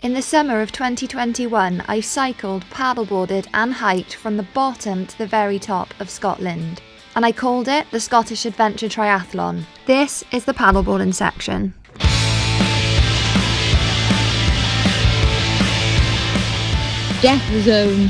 In the summer of 2021, I cycled, paddleboarded and hiked from the bottom to the very top of Scotland. And I called it the Scottish Adventure Triathlon. This is the paddleboarding section. Death zone.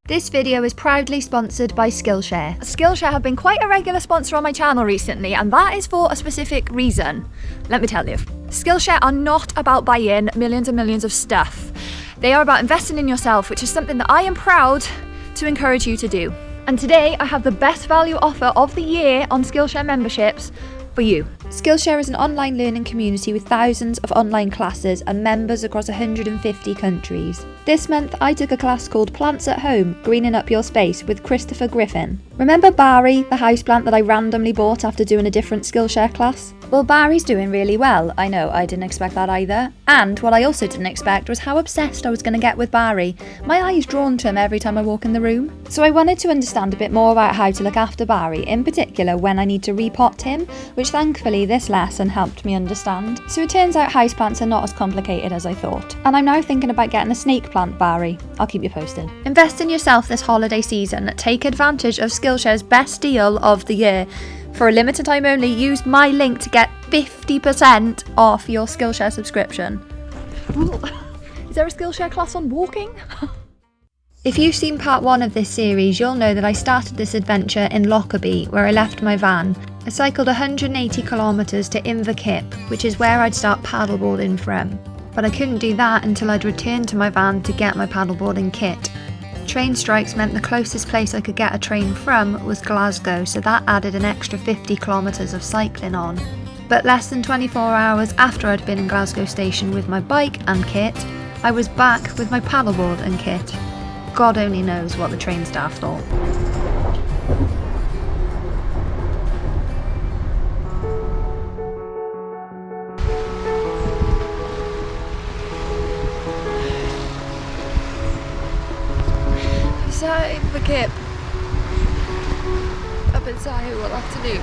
This video is proudly sponsored by Skillshare. Skillshare have been quite a regular sponsor on my channel recently, and that is for a specific reason. Let me tell you. Skillshare are not about buying millions and millions of stuff. They are about investing in yourself, which is something that I am proud to encourage you to do. And today I have the best value offer of the year on Skillshare memberships for you. Skillshare is an online learning community with thousands of online classes and members across 150 countries. This month I took a class called Plants at Home, Greening Up Your Space with Christopher Griffin. Remember Barry, the houseplant that I randomly bought after doing a different Skillshare class? Well, Barry's doing really well. I know, I didn't expect that either. And what I also didn't expect was how obsessed I was going to get with Barry. My eye is drawn to him every time I walk in the room. So I wanted to understand a bit more about how to look after Barry, in particular when I need to repot him, which thankfully this lesson helped me understand. So it turns out houseplants are not as complicated as I thought. And I'm now thinking about getting a snake plant, Barry. I'll keep you posted. Invest in yourself this holiday season. Take advantage of Skillshare's best deal of the year. For a limited time only, use my link to get 50% off your Skillshare subscription. Is there a Skillshare class on walking? If you've seen part 1 of this series, you'll know that I started this adventure in Lockerbie, where I left my van. I cycled 180 kilometres to Inverkip, which is where I'd start paddleboarding from. But I couldn't do that until I'd returned to my van to get my paddleboarding kit. Train strikes meant the closest place I could get a train from was Glasgow, so that added an extra 50 kilometres of cycling on. But less than 24 hours after I'd been in Glasgow station with my bike and kit, I was back with my paddleboard and kit. God only knows what the train staff thought. Sat in the kip. I've been sat here all afternoon.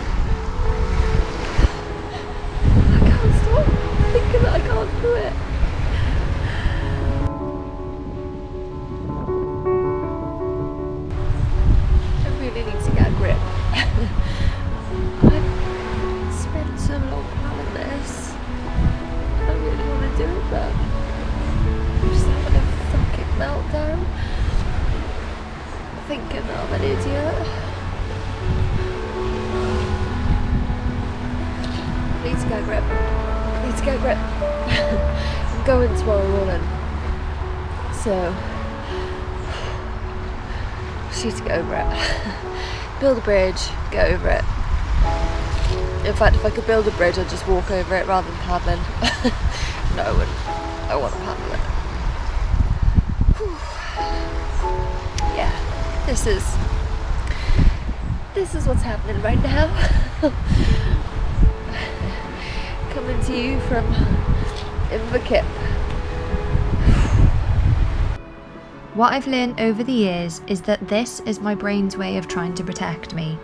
I can't stop thinking that I can't do it. I really need to get a grip. I've spent so long planning this. I really want to do it, but I'm just having a fucking meltdown. Thinking that I'm an idiot. Need to get a grip. Need to get a grip. I'm going tomorrow morning. So just need to get over it. Build a bridge, get over it. In fact, if I could build a bridge, I'd just walk over it rather than paddling. No, I wouldn't. I want to paddle it. Yeah. This is what's happening right now. Coming to you from Inverkip. What I've learned over the years is that this is my brain's way of trying to protect me.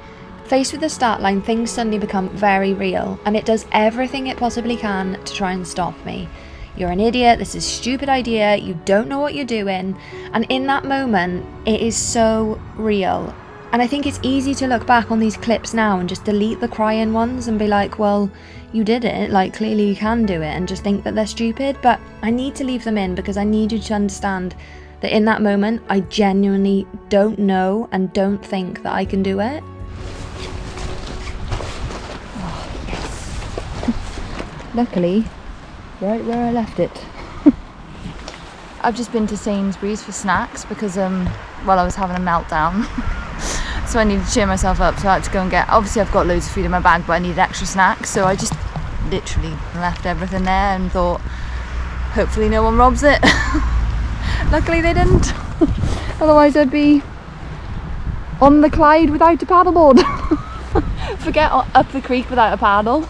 Faced with the start line, things suddenly become very real, and it does everything it possibly can to try and stop me. You're an idiot, this is a stupid idea, you don't know what you're doing. And in that moment, it is so real. And I think it's easy to look back on these clips now and just delete the crying ones and be like, well, you did it, like clearly you can do it, and just think that they're stupid. But I need to leave them in because I need you to understand that in that moment, I genuinely don't know and don't think that I can do it. Oh, yes. Luckily, right where I left it. I've just been to Sainsbury's for snacks because I was having a meltdown. So I needed to cheer myself up, so I had to go and get, obviously I've got loads of food in my bag, but I needed extra snacks, so I just literally left everything there and thought hopefully no one robs it. Luckily they didn't. Otherwise I'd be on the Clyde without a paddleboard. Forget up the creek without a paddle.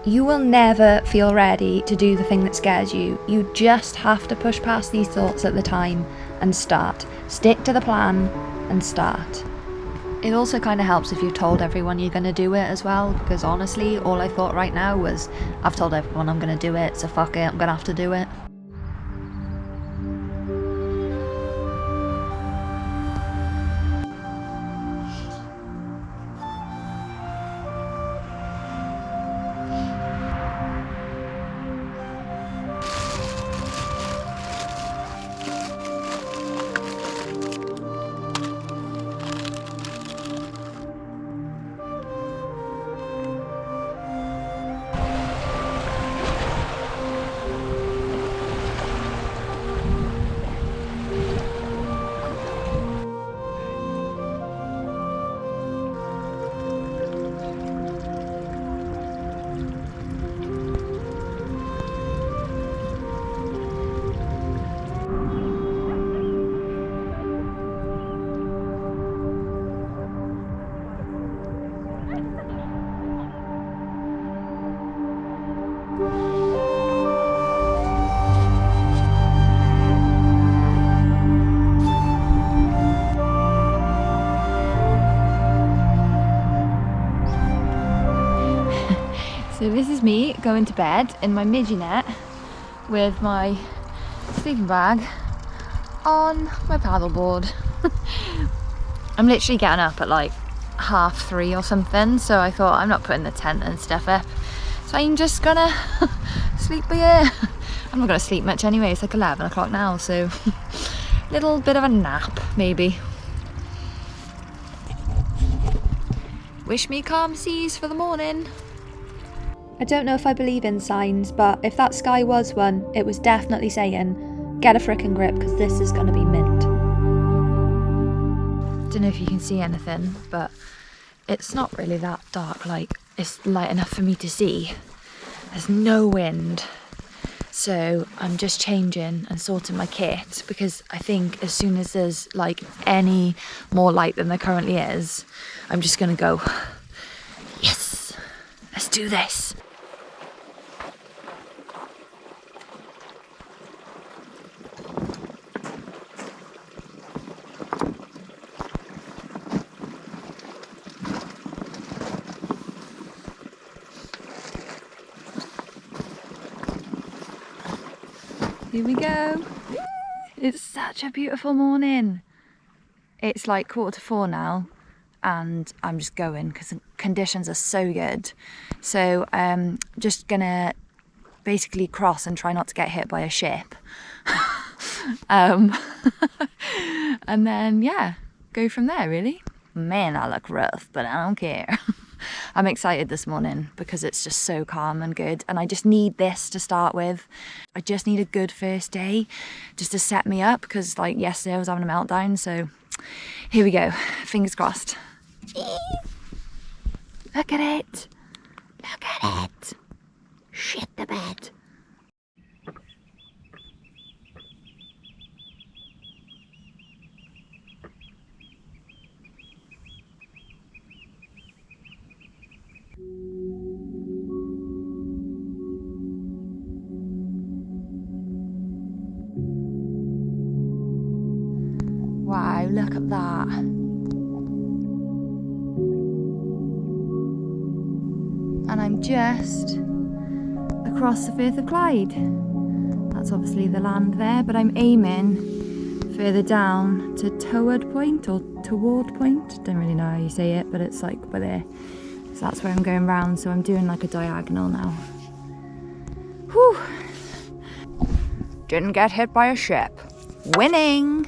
You will never feel ready to do the thing that scares you. You just have to push past these thoughts at the time and start. Stick to the plan and start. It also kind of helps if you've told everyone you're going to do it as well, because honestly, all I thought right now was, I've told everyone I'm going to do it, so fuck it, I'm going to have to do it. So this is me going to bed in my midget with my sleeping bag on my paddleboard. I'm literally getting up at like 3:30 or something, so I thought I'm not putting the tent and stuff up, so I'm just gonna sleep here. I'm not gonna sleep much anyway, it's like 11 o'clock now, so little bit of a nap maybe. Wish me calm seas for the morning. I don't know if I believe in signs, but if that sky was one, it was definitely saying, get a frickin' grip, because this is going to be mint. Don't know if you can see anything, but it's not really that dark, like it's light enough for me to see. There's no wind, so I'm just changing and sorting my kit, because I think as soon as there's like any more light than there currently is, I'm just gonna go, yes, let's do this. Here we go. It's such a beautiful morning. It's like 4:45 now, and I'm just going because the conditions are so good. So just gonna basically cross and try not to get hit by a ship. And then yeah, go from there really. Man, I look rough, but I don't care. I'm excited this morning because it's just so calm and good, and I just need this to start with. I just need a good first day just to set me up, because like yesterday I was having a meltdown, so here we go, fingers crossed. Look at it, look at it, shit the bed. Wow, look at that. And I'm just across the Firth of Clyde. That's obviously the land there, but I'm aiming further down to Toward Point or Toward Point. Don't really know how you say it, but it's like by there. So that's where I'm going round, so I'm doing like a diagonal now. Whew. Didn't get hit by a ship. Winning!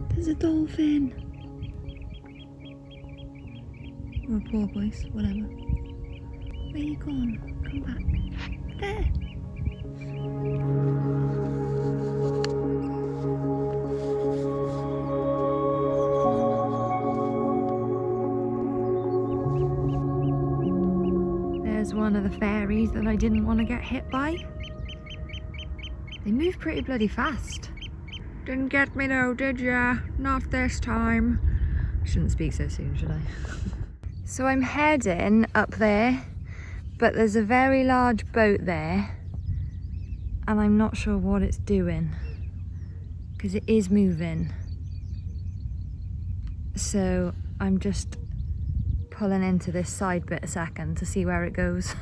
There's a dolphin. Or a porpoise, whatever. Where you gone? Come back. There. There's one of the fairies that I didn't want to get hit by. They move pretty bloody fast. Didn't get me though, did ya? Not this time. I shouldn't speak so soon, should I? So I'm heading up there, but there's a very large boat there and I'm not sure what it's doing because it is moving. So I'm just pulling into this side bit a second to see where it goes.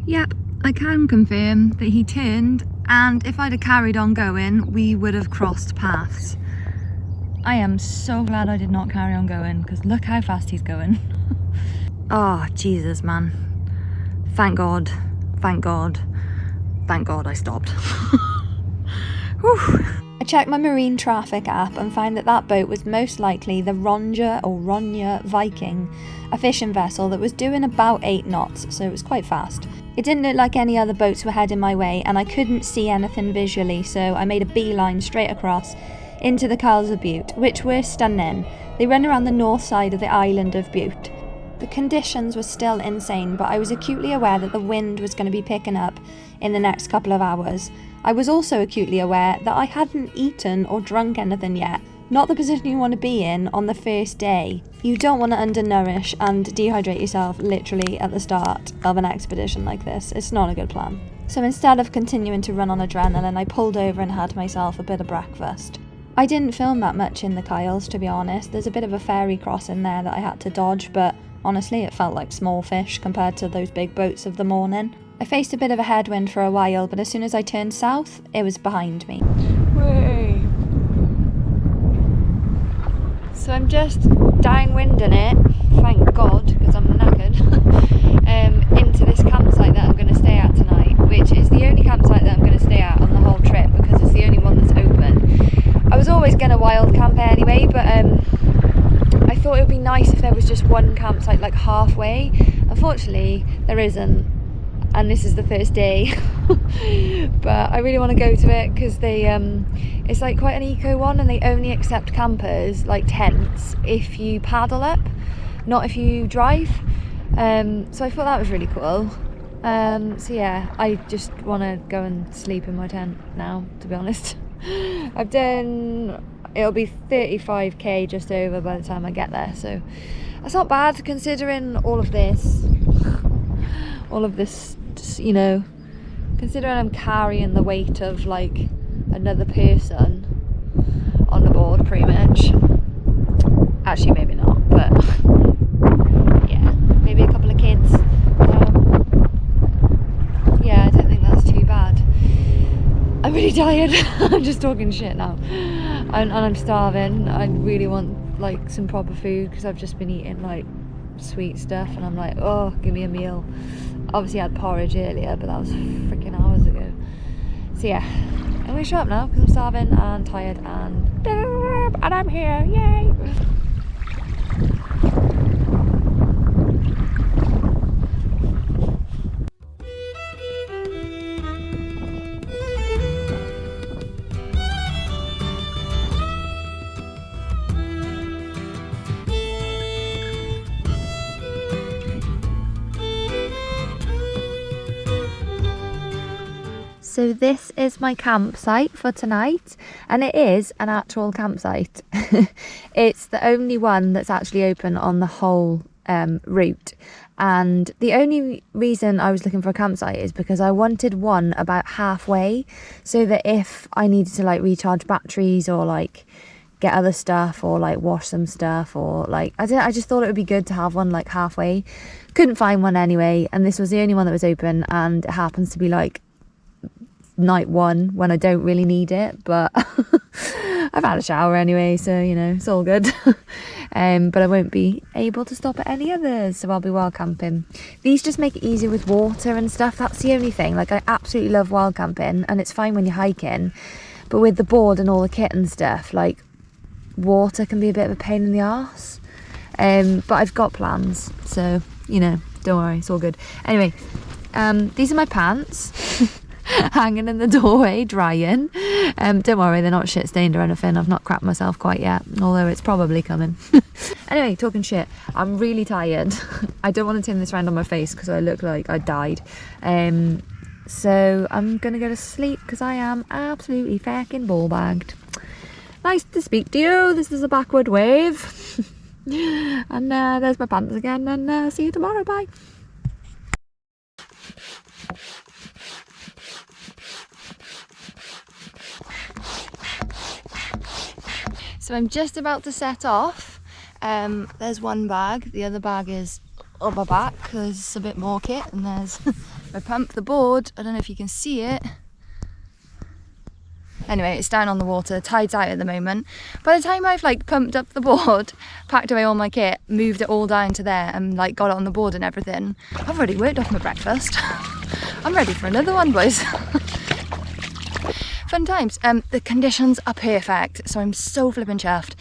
Yep, I can confirm that he turned, and if I'd have carried on going, we would have crossed paths. I am so glad I did not carry on going, because look how fast he's going. Oh, Jesus, man. Thank God, thank God, thank God I stopped. Whew. I checked my marine traffic app and found that that boat was most likely the Ronja Viking, a fishing vessel that was doing about 8 knots, so it was quite fast. It didn't look like any other boats were heading my way and I couldn't see anything visually, so I made a beeline straight across into the Cals of Butte, which were stunning. They run around the north side of the island of Butte. The conditions were still insane, but I was acutely aware that the wind was going to be picking up in the next couple of hours. I was also acutely aware that I hadn't eaten or drunk anything yet. Not the position you want to be in on the first day. You don't want to undernourish and dehydrate yourself literally at the start of an expedition like this. It's not a good plan. So instead of continuing to run on adrenaline, I pulled over and had myself a bit of breakfast. I didn't film that much in the Kyles, to be honest. There's a bit of a ferry crossing there that I had to dodge, but honestly it felt like small fish compared to those big boats of the morning. I faced a bit of a headwind for a while, but as soon as I turned south, it was behind me. Way. So I'm just downwinding it, thank God, because I'm knackered, into this campsite that I'm going to stay at tonight, which is the only campsite that I'm going to stay at on the whole trip because it's the only one that's open. I was always going to wild camp anyway, but I thought it would be nice if there was just one campsite like halfway. Unfortunately, there isn't. And this is the first day, but I really want to go to it because they, it's like quite an eco one and they only accept campers, like tents, if you paddle up, not if you drive. So I thought that was really cool. So yeah, I just want to go and sleep in my tent now, to be honest. I've done, it'll be 35k just over by the time I get there, so that's not bad considering all of this, you know, considering I'm carrying the weight of like another person on the board pretty much. Actually maybe not, but yeah, maybe a couple of kids. Yeah, I don't think that's too bad. I'm really tired. I'm just talking shit now, and I'm starving. I really want like some proper food because I've just been eating like sweet stuff and I'm like, oh, give me a meal. Obviously I had porridge earlier, but that was freaking hours ago. So yeah, I'm gonna shut up now because I'm starving and tired and I'm here, yay! So this is my campsite for tonight, and it is an actual campsite. It's the only one that's actually open on the whole route, and the only reason I was looking for a campsite is because I wanted one about halfway, so that if I needed to like recharge batteries or like get other stuff or like wash some stuff or like I just thought it would be good to have one like halfway. Couldn't find one anyway, and this was the only one that was open, and it happens to be like night one when I don't really need it, but I've had a shower anyway, so you know, it's all good. But I won't be able to stop at any others, so I'll be wild camping. These just make it easier with water and stuff. That's the only thing. Like, I absolutely love wild camping and it's fine when you're hiking, but with the board and all the kit and stuff, like, water can be a bit of a pain in the arse. But I've got plans, so you know, Don't worry, it's all good. Anyway, these are my pants. Hanging in the doorway, drying. Don't worry, they're not shit stained or anything. I've not crapped myself quite yet, although it's probably coming. Anyway, talking shit, I'm really tired. I don't want to turn this around on my face because I look like I died. So I'm gonna go to sleep because I am absolutely fucking ball bagged. Nice to speak to you. This is a backward wave. And there's my pants again, and see you tomorrow. Bye. So I'm just about to set off. There's one bag, the other bag is on my back, there's a bit more kit, and there's my pump, the board, I don't know if you can see it. Anyway, it's down on the water, tide's out at the moment. By the time I've like pumped up the board, packed away all my kit, moved it all down to there and like got it on the board and everything, I've already worked off my breakfast. I'm ready for another one, boys. Fun times. The conditions are perfect, so I'm so flippin' chuffed,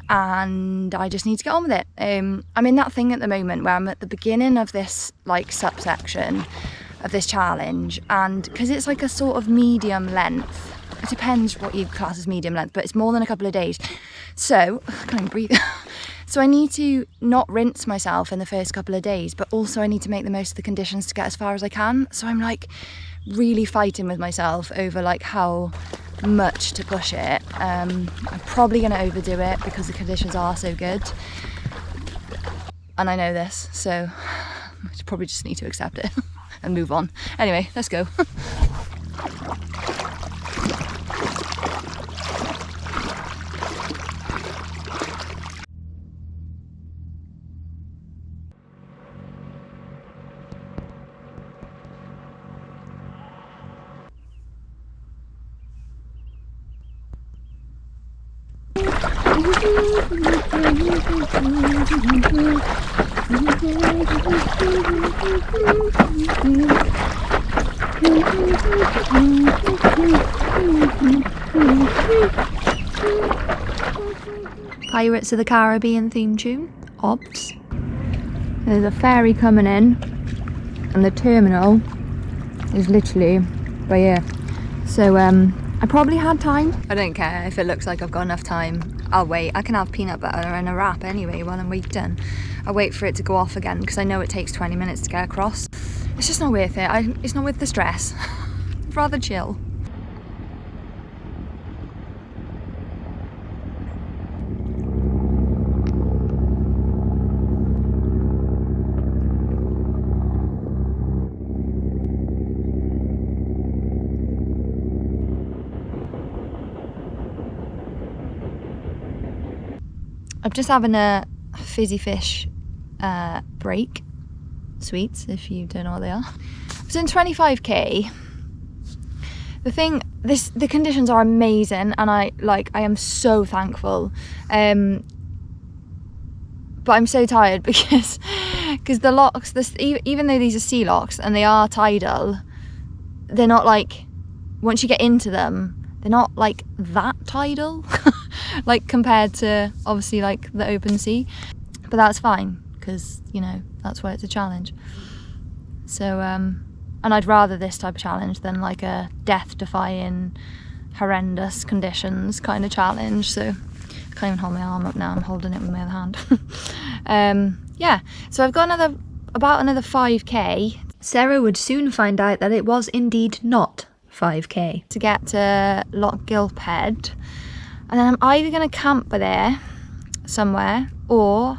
and I just need to get on with it. I'm in that thing at the moment where I'm at the beginning of this like subsection of this challenge, and because it's like a sort of medium length, it depends what you class as medium length, but it's more than a couple of days, so I can't even breathe. So I need to not rinse myself in the first couple of days, but also I need to make the most of the conditions to get as far as I can. So I'm like really fighting with myself over like how much to push it. I'm probably going to overdo it because the conditions are so good, and I know this, so I probably just need to accept it and move on. Anyway, let's go. Pirates of the Caribbean theme tune, obs. There's a ferry coming in, and the terminal is literally right here. So I probably had time. I don't care if it looks like I've got enough time. I'll wait. I can have peanut butter and a wrap anyway while I'm waiting. I'll wait for it to go off again because I know it takes 20 minutes to get across. It's just not worth it. It's not worth the stress. I'd rather chill. I'm just having a fizzy fish break. Sweets, if you don't know what they are. I was in 25k. The conditions are amazing, and I am so thankful. But I'm so tired because the locks, even though these are sea locks and they are tidal, they're not like, once you get into them, they're not like that tidal. Like compared to obviously like the open sea, but that's fine because, you know, that's why it's a challenge. So and I'd rather this type of challenge than like a death-defying horrendous conditions kind of challenge. So I can't even hold my arm up now, I'm holding it with my other hand. Yeah, so I've got about another 5k. Sarah would soon find out that it was indeed not 5k. To get to Loch Gilphead. And then I'm either going to camp by there somewhere, or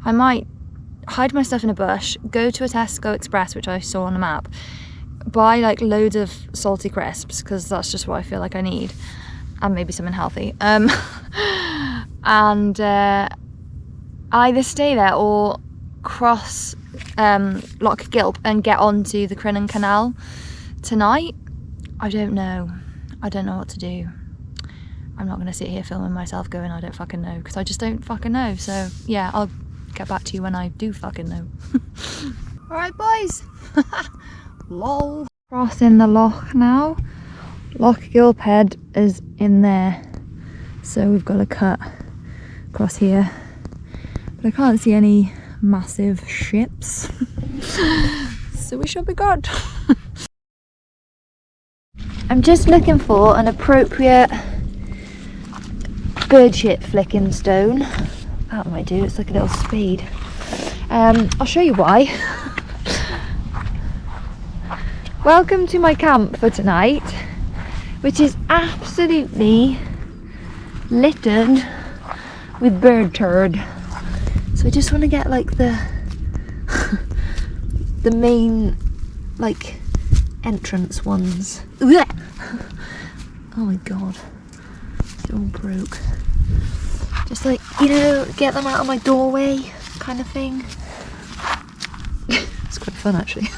I might hide my stuff in a bush, go to a Tesco Express, which I saw on the map, buy like loads of salty crisps, because that's just what I feel like I need, and maybe something healthy. And either stay there or cross Loch Gilp and get onto the Crinan Canal tonight. I don't know what to do. I'm not going to sit here filming myself going, I don't fucking know, because I just don't fucking know. So yeah, I'll get back to you when I do fucking know. Alright boys. Lol. Crossing the loch now. Loch Gilphead is in there. So we've got to cut across here. But I can't see any massive ships. So we should be good. I'm just looking for an appropriate bird shit flicking stone. That might do, it's like a little spade. I'll show you why. Welcome to my camp for tonight, which is absolutely littered with bird turd. So I just want to get like the main like entrance ones. Oh my god, it's all broke. Just like, you know, get them out of my doorway kind of thing. It's quite fun actually.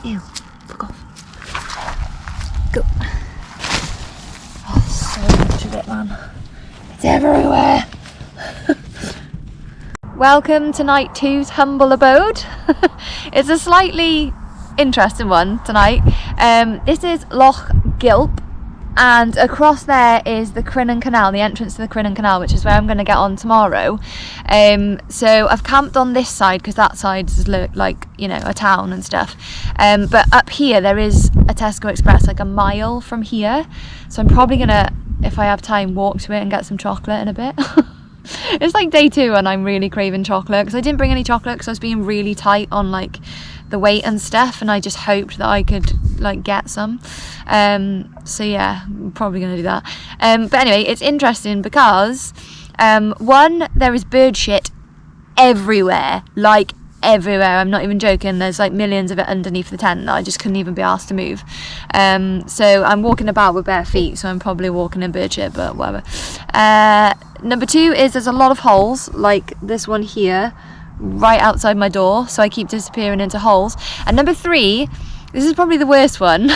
Ew, fuck off. Go. Oh, so much of it, man. It's everywhere. Welcome to night 2's humble abode. It's a slightly interesting one tonight. This is Loch Gilp, and across there is the Crinan Canal, the entrance to the Crinan Canal, which is where I'm going to get on tomorrow. So I've camped on this side because that side is like, you know, a town and stuff. But up here there is a Tesco Express like a mile from here. So I'm probably going to, if I have time, walk to it and get some chocolate in a bit. It's like day 2 and I'm really craving chocolate because I didn't bring any chocolate because I was being really tight on like the weight and stuff, and I just hoped that I could like get some. So yeah, I'm probably gonna do that. But anyway, it's interesting because one, there is bird shit everywhere, like everywhere. I'm not even joking. There's like millions of it underneath the tent that I just couldn't even be asked to move. So I'm walking about with bare feet, so I'm probably walking in bird shit, but whatever. Number 2 is there's a lot of holes, like this one here, right outside my door, so I keep disappearing into holes. And number 3, this is probably the worst one.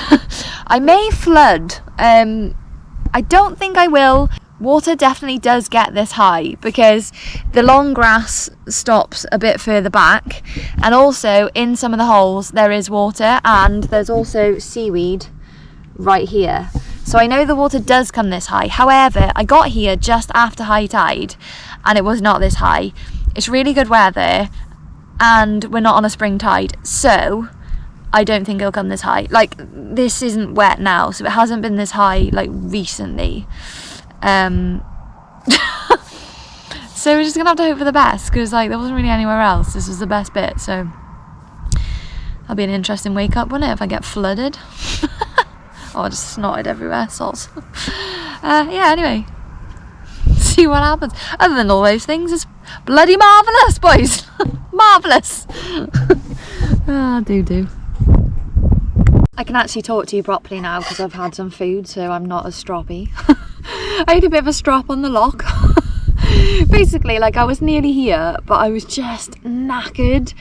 I may flood. I don't think I will. Water definitely does get this high because the long grass stops a bit further back, and also in some of the holes there is water, and there's also seaweed right here. So I know the water does come this high. However, I got here just after high tide and it was not this high. It's really good weather and we're not on a spring tide, so I don't think it'll come this high. Like, this isn't wet now, so it hasn't been this high like recently. So we're just gonna have to hope for the best because like there wasn't really anywhere else. This was the best bit, so that'll be an interesting wake up, won't it, if I get flooded? Oh, I just snotted everywhere, soz. Yeah, anyway, see what happens. Other than all those things, it's bloody marvellous, boys. Marvellous. Do. I can actually talk to you properly now because I've had some food, so I'm not as stroppy. I had a bit of a strop on the lock. Basically, like, I was nearly here, but I was just knackered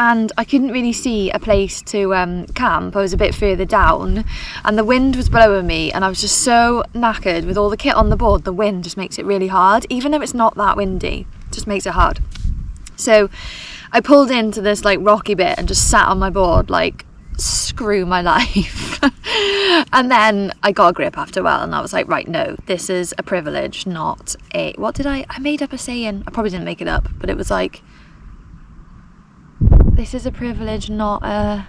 and I couldn't really see a place to camp. I was a bit further down and the wind was blowing me and I was just so knackered. With all the kit on the board, the wind just makes it really hard. Even though it's not that windy, it just makes it hard. So I pulled into this like rocky bit and just sat on my board like, screw my life. And then I got a grip after a while and I was like, right, no, this is a privilege, not a, what did I made up a saying. I probably didn't make it up, but it was like, this is a privilege, not a,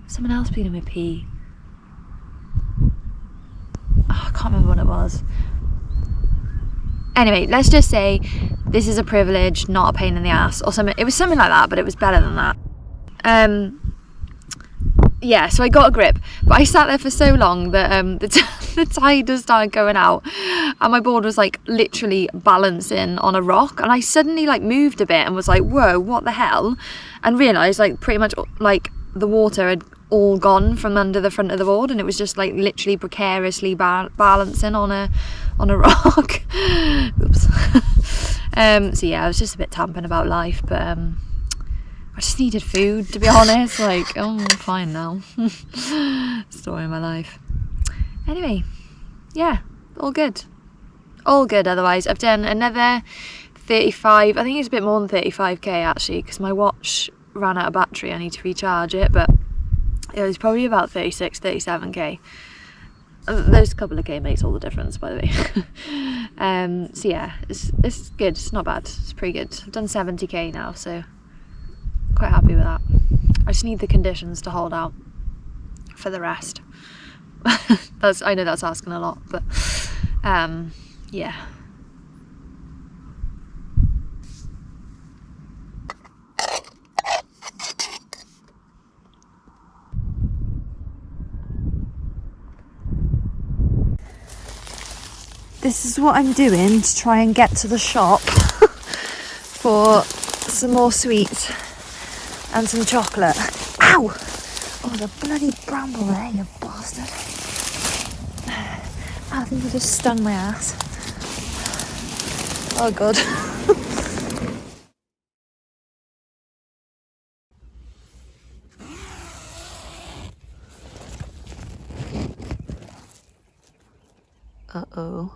someone else beginning with P. Oh, I can't remember what it was. Anyway, let's just say this is a privilege, not a pain in the ass, or something. It was something like that, but it was better than that. Yeah, so I got a grip, but I sat there for so long that the tide just started going out and my board was like literally balancing on a rock, and I suddenly like moved a bit and was like, whoa, what the hell, and realised like pretty much like the water had all gone from under the front of the board and it was just like literally precariously balancing on a rock. Oops. So yeah, I was just a bit tamping about life, but I just needed food, to be honest. Like, oh, I'm fine now. Story of my life. Anyway, yeah, all good. All good otherwise. I've done another 35, I think it's a bit more than 35k actually, because my watch ran out of battery. I need to recharge it, but it was probably about 36, 37k. Those couple of K makes all the difference, by the way. So yeah, it's good, it's not bad, it's pretty good. I've done 70k now, so quite happy with that. I just need the conditions to hold out for the rest. I know that's asking a lot, but yeah. This is what I'm doing to try and get to the shop for some more sweets and some chocolate. Ow! Oh, the bloody bramble there, you bastard. I think I just stung my ass. Oh god. Uh-oh.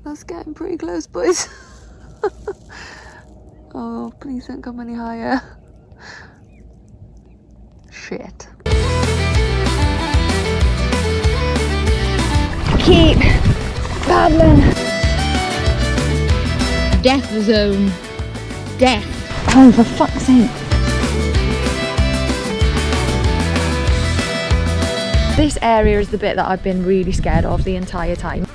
That's getting pretty close, boys. Oh, please don't come any higher. Shit. Keep paddling. Death zone. Death. Oh, for fuck's sake. This area is the bit that I've been really scared of the entire time.